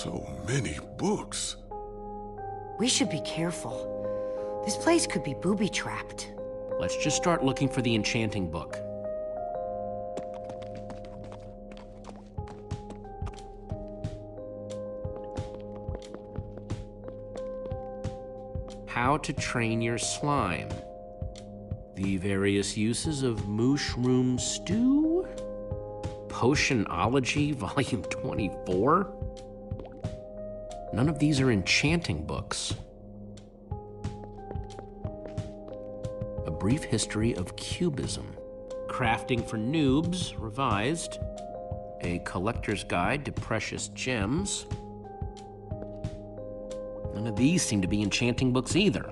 So many books. We should be careful. This place could be booby-trapped. Let's just start looking for the enchanting book. How to train your slime. The various uses of mushroom stew. Potionology, volume 24. None of these are enchanting books. A brief history of cubism. Crafting for noobs, revised. A collector's guide to precious gems. None of these seem to be enchanting books either.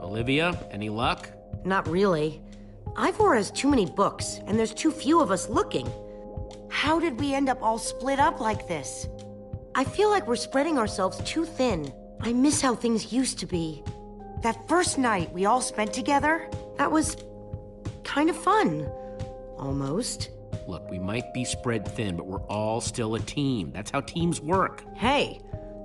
Olivia, any luck? Not really. Ivor has too many books, and there's too few of us looking. How did we end up all split up like this? I feel like we're spreading ourselves too thin. I miss how things used to be. That first night we all spent together, that was kind of fun. Almost. Look, we might be spread thin, but we're all still a team. That's how teams work. Hey,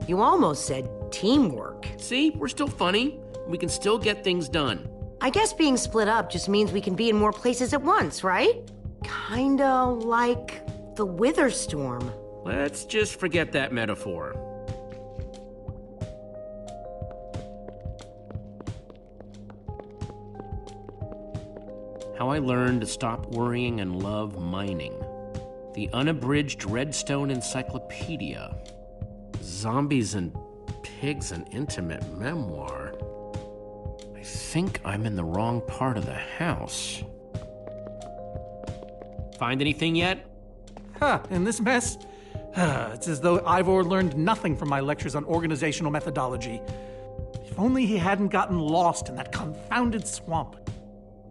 you almost said teamwork. See, we're still funny. We can still get things done. I guess being split up just means we can be in more places at once, right? Kinda like the Wither Storm. Let's just forget that metaphor. How I learned to stop worrying and love mining. The unabridged Redstone Encyclopedia. Zombies and Pigs, an intimate memoir. I think I'm in the wrong part of the house. Find anything yet? In this mess? It's as though Ivor learned nothing from my lectures on organizational methodology. If only he hadn't gotten lost in that confounded swamp.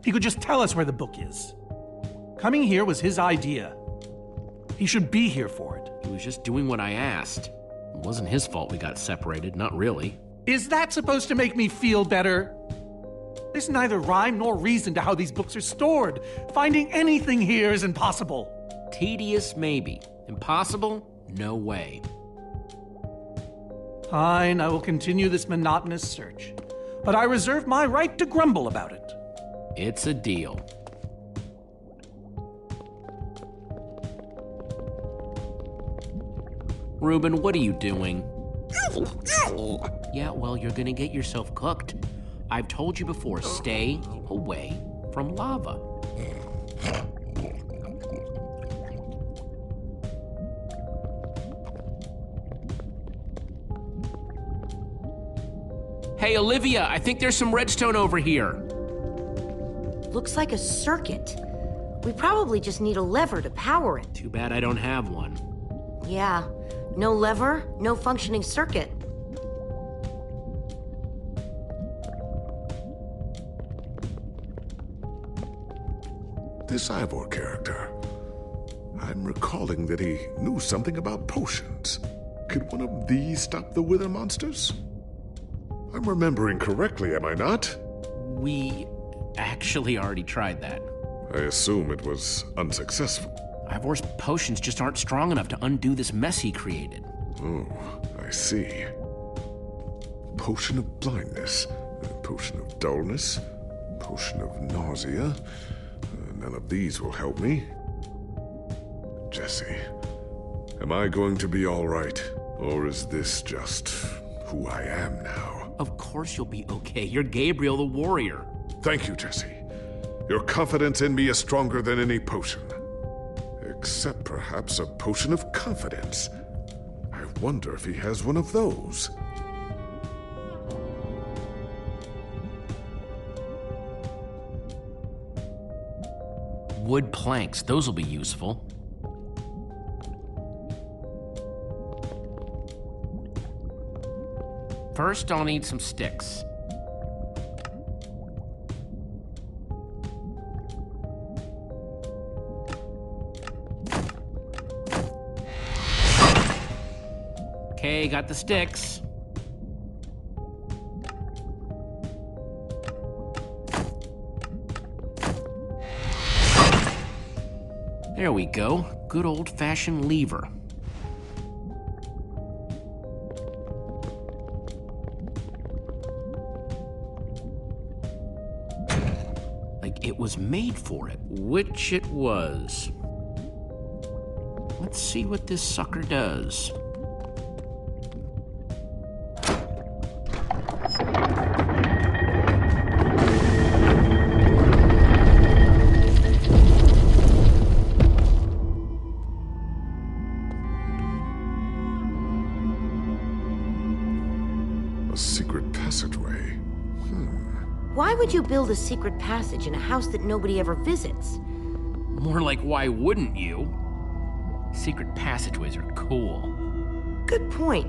He could just tell us where the book is. Coming here was his idea. He should be here for it. He was just doing what I asked. It wasn't his fault we got separated, not really. Is that supposed to make me feel better? There's neither rhyme nor reason to how these books are stored. Finding anything here is impossible. Tedious, maybe. Impossible? No way. Fine, I will continue this monotonous search. But I reserve my right to grumble about it. It's a deal. Reuben, what are you doing? Yeah, well, you're gonna get yourself cooked. I've told you before, stay away from lava. Hey, Olivia, I think there's some redstone over here. Looks like a circuit. We probably just need a lever to power it. Too bad I don't have one. Yeah, no lever, no functioning circuit. This Ivor character. I'm recalling that he knew something about potions. Could one of these stop the wither monsters? I'm remembering correctly, am I not? We actually already tried that. I assume it was unsuccessful. Ivor's potions just aren't strong enough to undo this mess he created. Oh, I see. Potion of blindness, potion of dullness, potion of nausea. None of these will help me. Jesse, am I going to be all right? Or is this just who I am now? Of course you'll be okay. You're Gabriel the warrior. Thank you, Jesse. Your confidence in me is stronger than any potion. Except perhaps a potion of confidence. I wonder if he has one of those. Wood planks, those will be useful. First, I'll need some sticks. Okay, got the sticks. There we go. good old-fashioned lever. Like it was made for it, which it was. Let's see what this sucker does. A secret passageway. Why would you build a secret passage in a house that nobody ever visits? More like, why wouldn't you? Secret passageways are cool. Good point.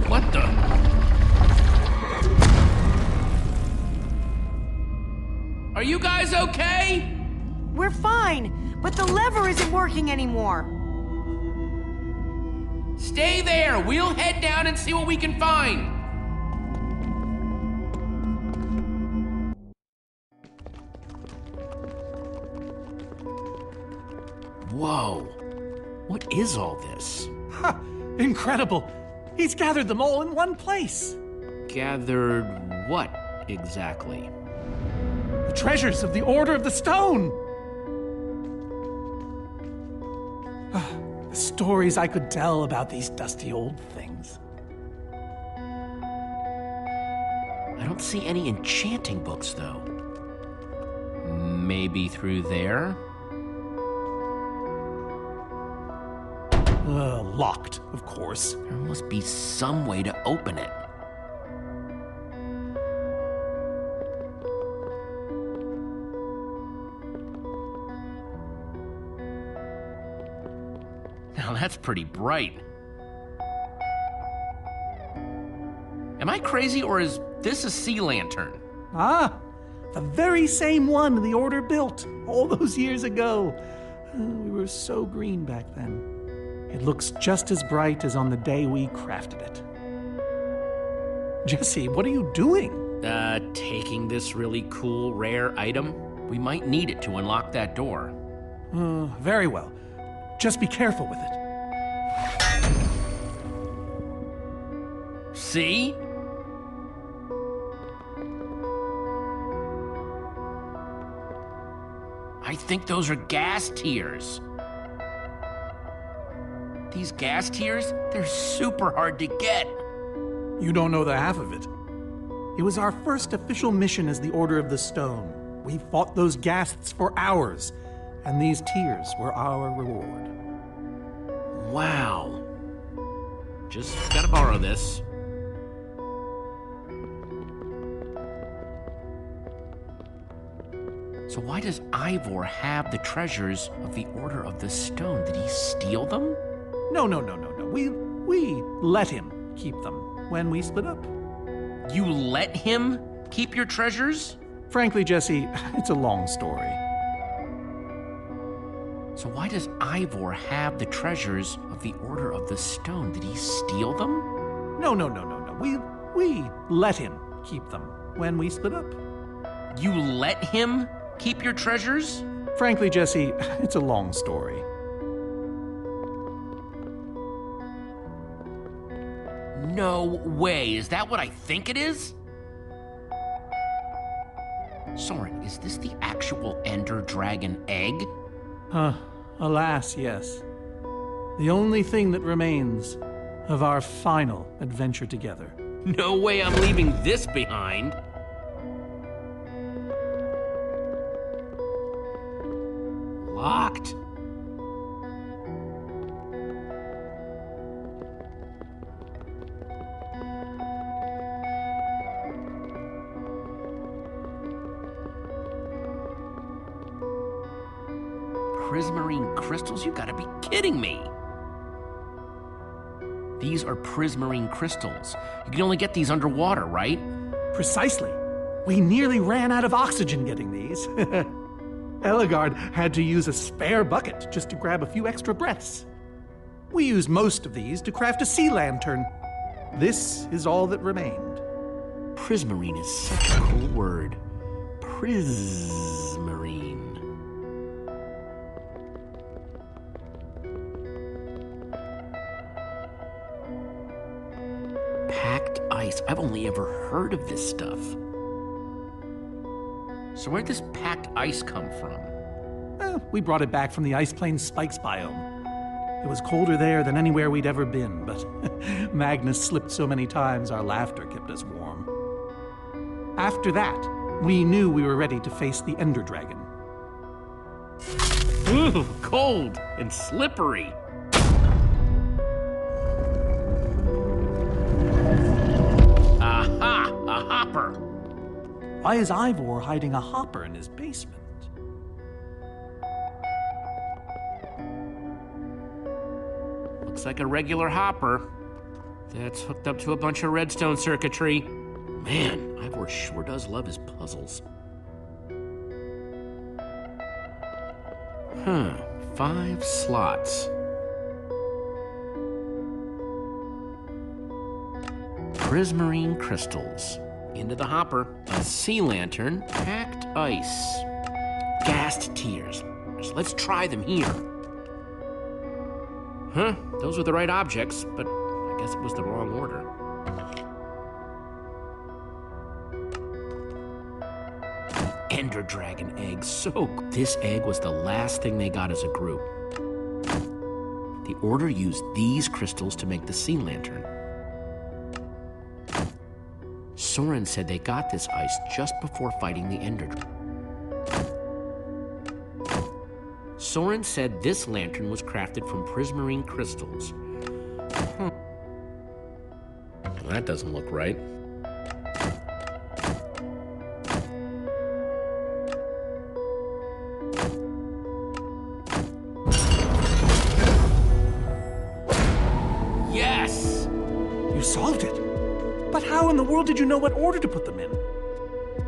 What the? Are you guys okay? We're fine, but the lever isn't working anymore. Stay there. We'll head down and see what we can find. Whoa. What is all this? Ha! Incredible! He's gathered them all in one place. Gathered what exactly? The treasures of the Order of the Stone. The stories I could tell about these dusty old things. I don't see any enchanting books, though. Maybe through there? Locked, of course. There must be some way to open it. Now that's pretty bright. Am I crazy, or is this a sea lantern? Ah, the very same one the Order built all those years ago. We were so green back then. It looks just as bright as on the day we crafted it. Jesse, what are you doing? Taking this really cool, rare item. We might need it to unlock that door. Very well. Just be careful with it. See? I think those are gas tears. These gas tears, they're super hard to get. You don't know the half of it. It was our first official mission as the Order of the Stone. We fought those ghasts for hours, and these tears were our reward. Wow. Just gotta borrow this. So why does Ivor have the treasures of the Order of the Stone? Did he steal them? No. We let him keep them when we split up. You let him keep your treasures? Frankly, Jesse, it's a long story. So why does Ivor have the treasures of the Order of the Stone? Did he steal them? No. We let him keep them when we split up. You let him keep your treasures? Frankly, Jesse, it's a long story. No way. Is that what I think it is? Soren, is this the actual Ender Dragon egg? Alas, yes. The only thing that remains of our final adventure together. No way I'm leaving this behind. Locked. Prismarine crystals? You gotta be kidding me. These are prismarine crystals. You can only get these underwater, right? Precisely. We nearly ran out of oxygen getting these. Eligard had to use a spare bucket just to grab a few extra breaths. We used most of these to craft a sea lantern. This is all that remained. Prismarine is such a cool word. Prismarine. Packed ice. I've only ever heard of this stuff. So where'd this packed ice come from? We brought it back from the ice plains spikes biome. It was colder there than anywhere we'd ever been, but Magnus slipped so many times our laughter kept us warm. After that, we knew we were ready to face the Ender Dragon. Ooh, cold and slippery. Aha, a hopper. Why is Ivor hiding a hopper in his basement? Looks like a regular hopper that's hooked up to a bunch of redstone circuitry. Man, Ivor sure does love his puzzles. 5 slots. Prismarine crystals. Into the hopper. A sea lantern. Packed ice. Gassed tears. Let's try them here. Huh, those were the right objects, but I guess it was the wrong order. Ender Dragon egg, this egg was the last thing they got as a group. The Order used these crystals to make the sea lantern. Soren said they got this ice just before fighting the Ender Dragon. Soren said this lantern was crafted from prismarine crystals. Well, that doesn't look right. Yes! You solved it. But how in the world did you know what order to put them in?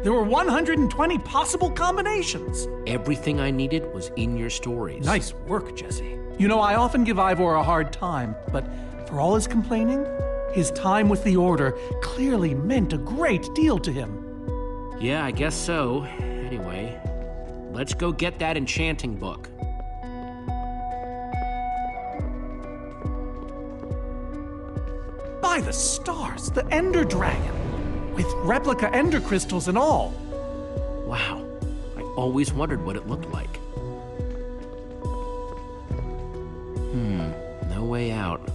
There were 120 possible combinations. Everything I needed was in your stories. Nice work, Jesse. You know, I often give Ivor a hard time, but for all his complaining, his time with the Order clearly meant a great deal to him. Yeah, I guess so. Anyway, let's go get that enchanting book. By the stars, the Ender Dragon! With replica Ender crystals and all. Wow, I always wondered what it looked like. No way out.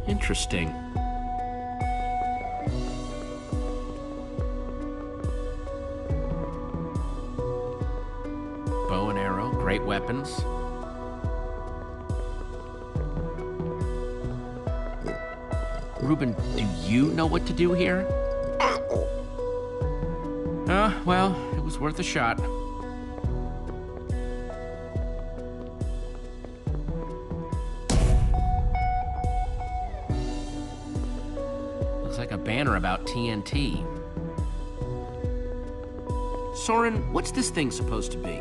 Interesting. Bow and arrow, great weapons. Reuben, do you know what to do here? Well, it was worth a shot. Looks like a banner about TNT. Soren, what's this thing supposed to be?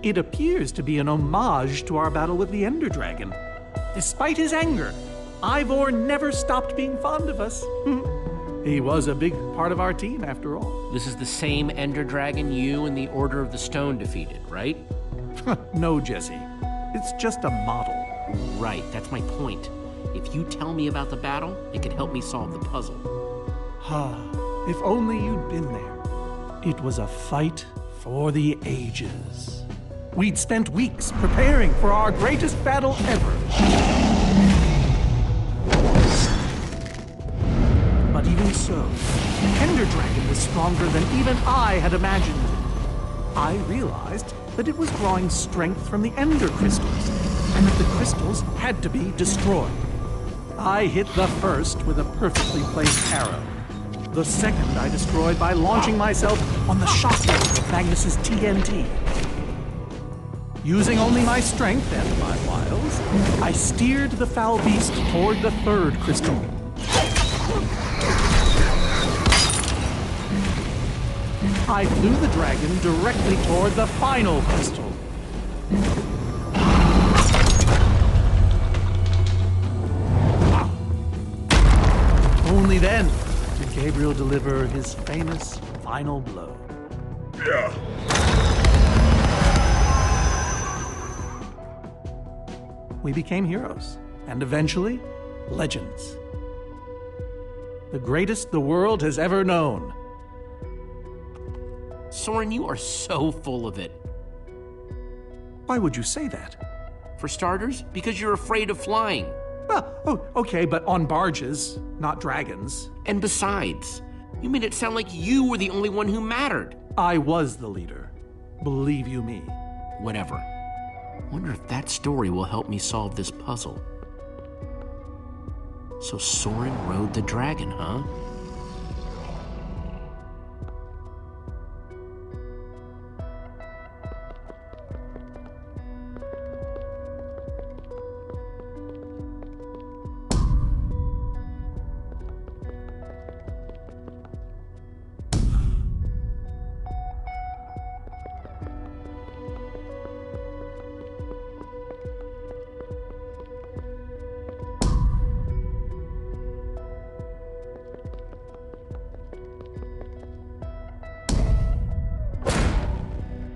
It appears to be an homage to our battle with the Ender Dragon. Despite his anger, Ivor never stopped being fond of us. He was a big part of our team, after all. This is the same Ender Dragon you and the Order of the Stone defeated, right? No, Jesse. It's just a model. Right, that's my point. If you tell me about the battle, it could help me solve the puzzle. If only you'd been there. It was a fight for the ages. We'd spent weeks preparing for our greatest battle ever. But even so, the Ender Dragon was stronger than even I had imagined. I realized that it was drawing strength from the Ender crystals, and that the crystals had to be destroyed. I hit the first with a perfectly placed arrow. The second I destroyed by launching myself on the shockwave of Magnus's TNT. Using only my strength and my wiles, I steered the foul beast toward the third crystal. I flew the dragon directly toward the final crystal. Only then did Gabriel deliver his famous final blow. Yeah. We became heroes, and eventually, legends. The greatest the world has ever known. Soren, you are so full of it. Why would you say that? For starters, because you're afraid of flying. Well, oh, okay, but on barges, not dragons. And besides, you made it sound like you were the only one who mattered. I was the leader. Believe you me. Whatever. Wonder if that story will help me solve this puzzle. So Soren rode the dragon, huh?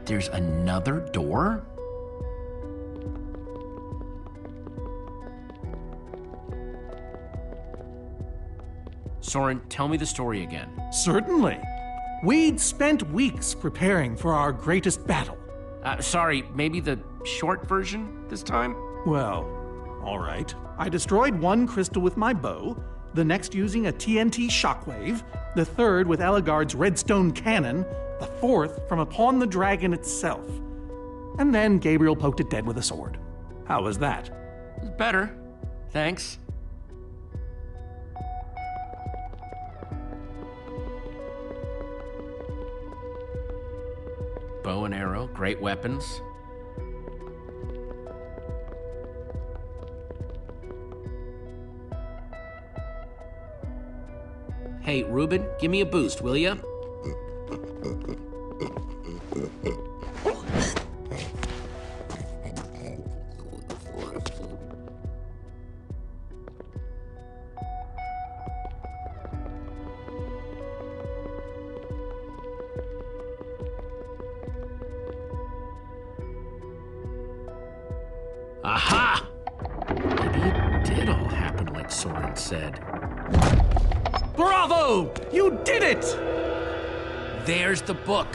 There's another door? Soren, tell me the story again. Certainly. We'd spent weeks preparing for our greatest battle. Sorry, maybe the short version this time? Well, all right. I destroyed one crystal with my bow, the next using a TNT shockwave, the third with Ellegaard's redstone cannon, the fourth from upon the dragon itself. And then Gabriel poked it dead with a sword. How was that? Better. Thanks. Bow and arrow, great weapons. Hey, Reuben, give me a boost, will ya? Aha! Maybe it did all happen like Soren said. Bravo! You did it! There's the book.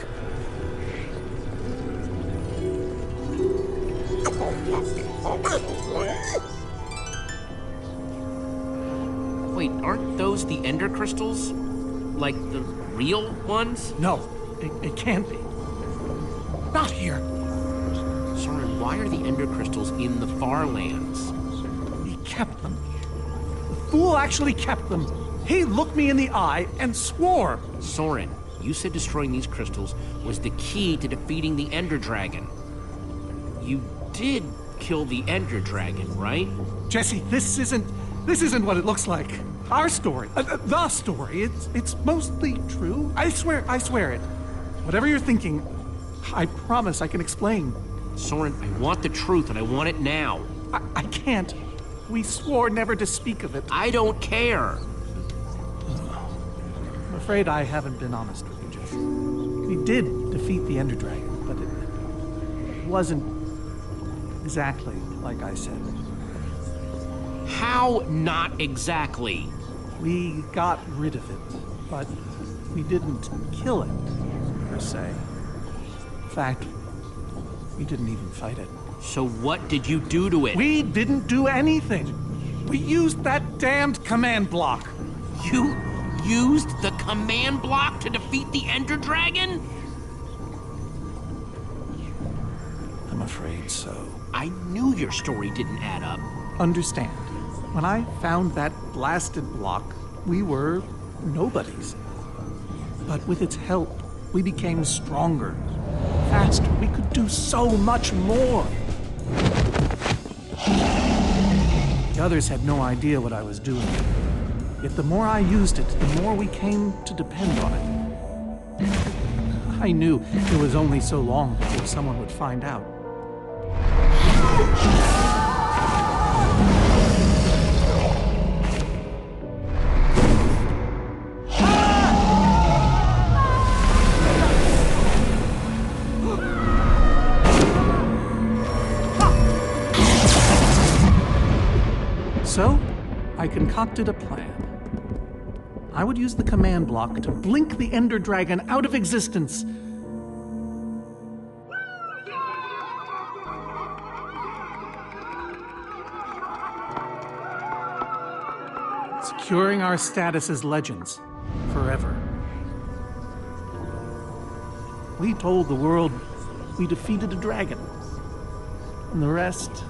Wait, aren't those the ender crystals? Like the real ones? No, it can't be. Not here. Soren, why are the ender crystals in the Farlands? He kept them. The fool actually kept them. He looked me in the eye and swore. Soren, you said destroying these crystals was the key to defeating the ender dragon. You did kill the ender dragon, right? Jesse, this isn't what it looks like. Our story, the story, it's mostly true. I swear it. Whatever you're thinking, I promise I can explain. Soren, I want the truth and I want it now. I can't. We swore never to speak of it. I don't care. I'm afraid I haven't been honest with you, Jesse. We did defeat the Ender Dragon, but it wasn't exactly like I said. How not exactly? We got rid of it, but we didn't kill it, per se. In fact, we didn't even fight it. So what did you do to it? We didn't do anything. We used that damned command block. You used the command block to defeat the ender dragon? I'm afraid so. I knew your story didn't add up. Understand, when I found that blasted block, we were nobodies. But with its help, we became stronger, faster. We could do so much more. The others had no idea what I was doing. Yet the more I used it, the more we came to depend on it. I knew it was only so long before someone would find out. So, I concocted a plan. I would use the command block to blink the Ender Dragon out of existence. Securing our status as legends forever. We told the world we defeated a dragon. And the rest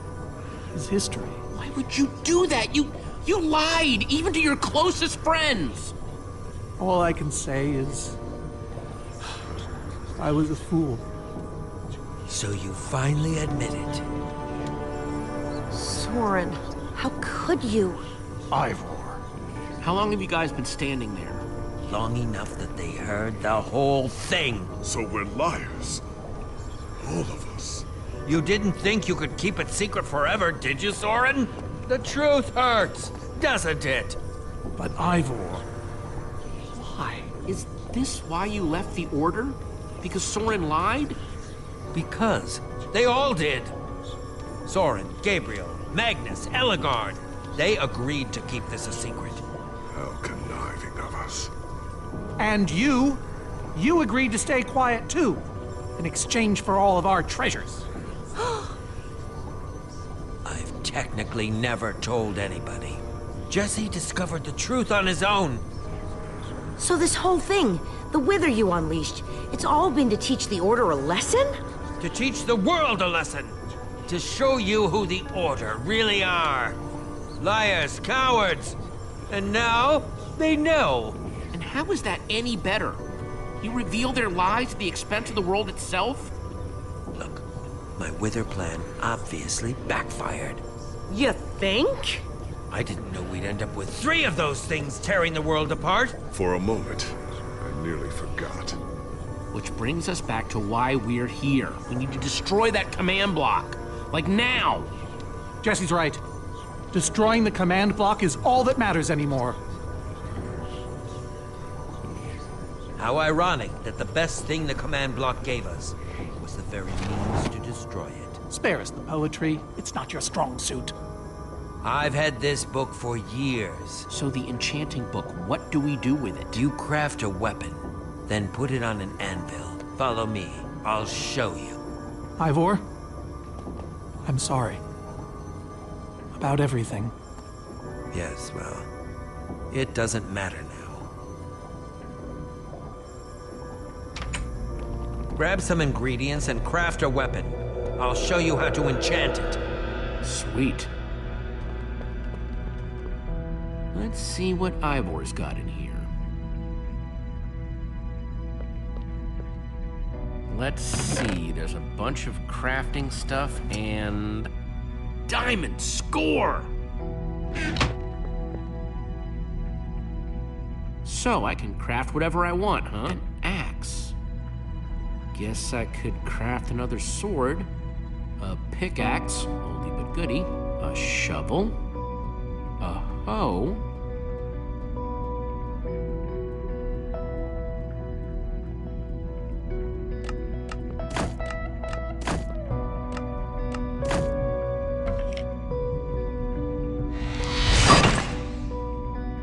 is history. Why would you do that? You lied, even to your closest friends. All I can say is, I was a fool. So you finally admit it. Soren, how could you? Ivor. How long have you guys been standing there? Long enough that they heard the whole thing. So we're liars. All of us. You didn't think you could keep it secret forever, did you, Soren? The truth hurts, doesn't it? But Ivor, why? Is this why you left the Order? Because Soren lied? Because they all did. Soren, Gabriel, Magnus, Ellegaard. They agreed to keep this a secret. How conniving of us. And you agreed to stay quiet too, in exchange for all of our treasures. I've technically never told anybody. Jesse discovered the truth on his own. So this whole thing, the wither you unleashed, it's all been to teach the Order a lesson? To teach the world a lesson. To show you who the Order really are. Liars, cowards. And now, they know. And how is that any better? You reveal their lies at the expense of the world itself? Look, my wither plan obviously backfired. You think? I didn't know we'd end up with 3 of those things tearing the world apart. For a moment, I nearly forgot. Which brings us back to why we're here. We need to destroy that command block. Like now. Jesse's right. Destroying the command block is all that matters anymore. How ironic that the best thing the command block gave us was the very means to destroy it. Spare us the poetry. It's not your strong suit. I've had this book for years. So the enchanting book, what do we do with it? You craft a weapon, then put it on an anvil. Follow me. I'll show you. Ivor, I'm sorry. About everything. Yes, well, it doesn't matter now. Grab some ingredients and craft a weapon. I'll show you how to enchant it. Sweet. Let's see what Ivor's got in here. Let's see, there's a bunch of crafting stuff and... Diamond score! So I can craft whatever I want, huh? An axe. Guess I could craft another sword, a pickaxe, oldie but goodie, a shovel, a hoe,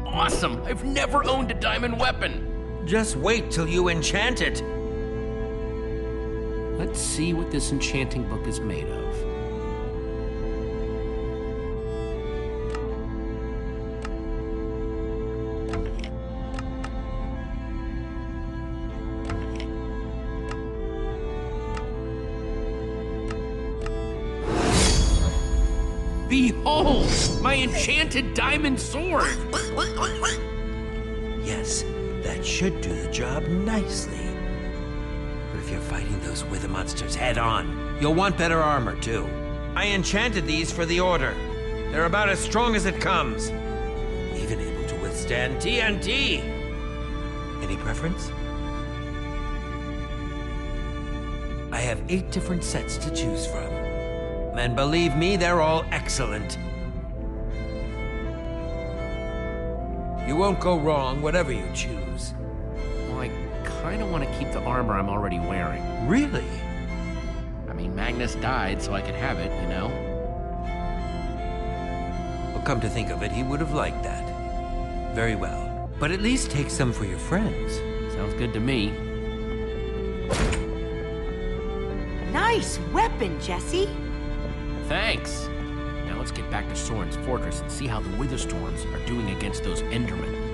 awesome! I've never owned a diamond weapon! Just wait till you enchant it. Let's see what this enchanting book is made of. Behold, my enchanted diamond sword! Yes, that should do the job nicely. But if you're fighting those wither monsters head on, you'll want better armor too. I enchanted these for the Order. They're about as strong as it comes. Even able to withstand TNT. Any preference? I have 8 different sets to choose from. And believe me, they're all excellent. You won't go wrong, whatever you choose. Well, I kind of want to keep the armor I'm already wearing. Really? I mean, Magnus died so I could have it, you know? Well, come to think of it, he would have liked that. Very well. But at least take some for your friends. Sounds good to me. Nice weapon, Jesse. Thanks. Now let's get back to Soren's fortress and see how the Witherstorms are doing against those Endermen.